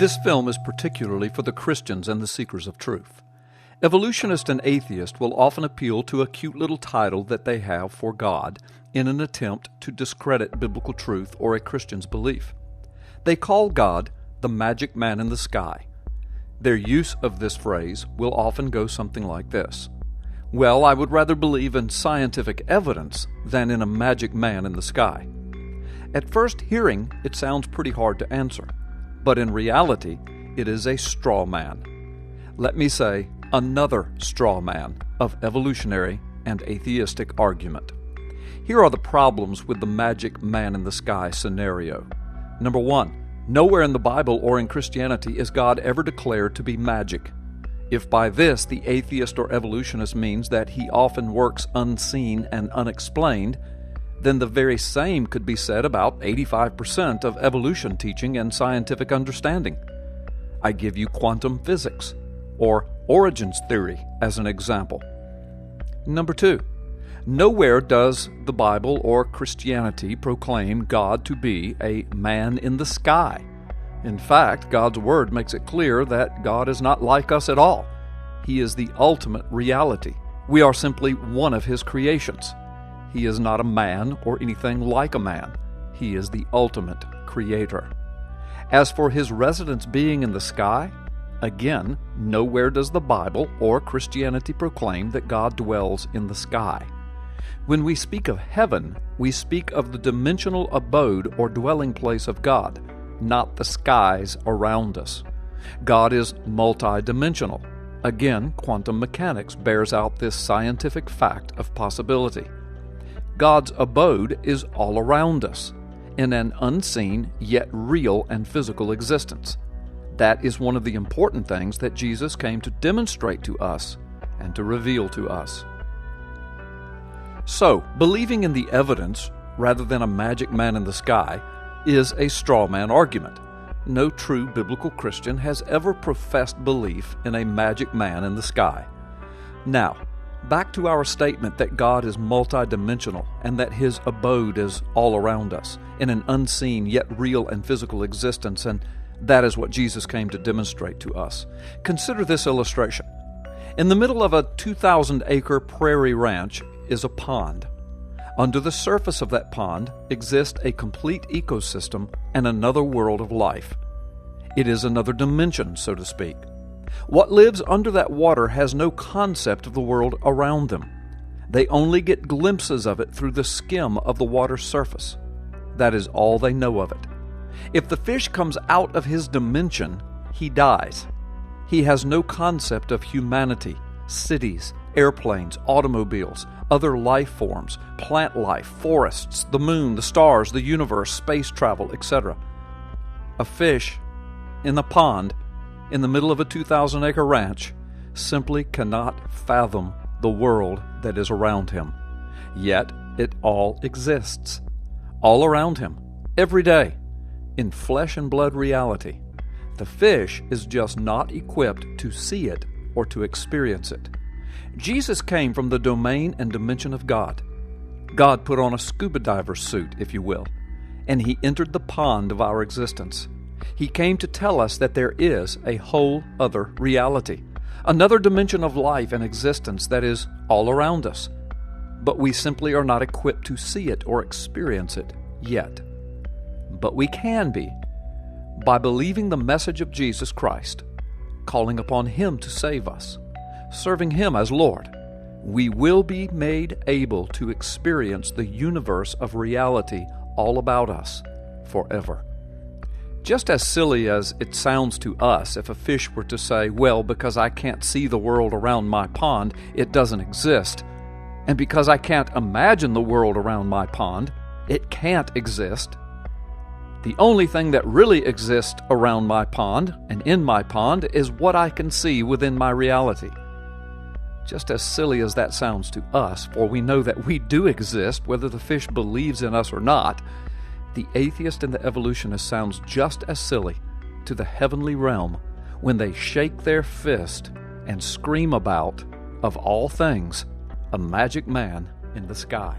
This film is particularly for the Christians and the seekers of truth. Evolutionists and atheists will often appeal to a cute little title that they have for God in an attempt to discredit biblical truth or a Christian's belief. They call God the magic man in the sky. Their use of this phrase will often go something like this: "Well, I would rather believe in scientific evidence than in a magic man in the sky." At first hearing, it sounds pretty hard to answer, but in reality, it is a straw man. Let me say, another straw man of evolutionary and atheistic argument. Here are the problems with the magic man in the sky scenario. Number one, nowhere in the Bible or in Christianity is God ever declared to be magic. If by this the atheist or evolutionist means that he often works unseen and unexplained, then the very same could be said about 85% of evolution teaching and scientific understanding. I give you quantum physics, or origins theory, as an example. Number two, nowhere does the Bible or Christianity proclaim God to be a man in the sky. In fact, God's Word makes it clear that God is not like us at all. He is the ultimate reality. We are simply one of His creations. He is not a man or anything like a man. He is the ultimate creator. As for His residence being in the sky, again, nowhere does the Bible or Christianity proclaim that God dwells in the sky. When we speak of heaven, we speak of the dimensional abode or dwelling place of God, not the skies around us. God is multidimensional. Again, quantum mechanics bears out this scientific fact of possibility. God's abode is all around us, in an unseen yet real and physical existence. That is one of the important things that Jesus came to demonstrate to us and to reveal to us. So, believing in the evidence rather than a magic man in the sky is a straw man argument. No true biblical Christian has ever professed belief in a magic man in the sky. Now, back to our statement that God is multidimensional and that His abode is all around us in an unseen yet real and physical existence, and that is what Jesus came to demonstrate to us. Consider this illustration. In the middle of a 2,000-acre prairie ranch is a pond. Under the surface of that pond exists a complete ecosystem and another world of life. It is another dimension, so to speak. What lives under that water has no concept of the world around them. They only get glimpses of it through the skim of the water's surface. That is all they know of it. If the fish comes out of his dimension, he dies. He has no concept of humanity, cities, airplanes, automobiles, other life forms, plant life, forests, the moon, the stars, the universe, space travel, etc. A fish in the pond in the middle of a 2,000-acre ranch simply cannot fathom the world that is around him. Yet it all exists, all around him, every day, in flesh and blood reality. The fish is just not equipped to see it or to experience it. Jesus came from the domain and dimension of God. God put on a scuba diver suit, if you will, and He entered the pond of our existence. He came to tell us that there is a whole other reality, another dimension of life and existence that is all around us. But we simply are not equipped to see it or experience it yet. But we can be, by believing the message of Jesus Christ, calling upon Him to save us, serving Him as Lord. We will be made able to experience the universe of reality all about us forever. Just as silly as it sounds to us if a fish were to say, "Well, because I can't see the world around my pond, it doesn't exist. And because I can't imagine the world around my pond, it can't exist. The only thing that really exists around my pond and in my pond is what I can see within my reality." Just as silly as that sounds to us, for we know that we do exist, whether the fish believes in us or not, the atheist and the evolutionist sounds just as silly to the heavenly realm when they shake their fist and scream about, of all things, a magic man in the sky.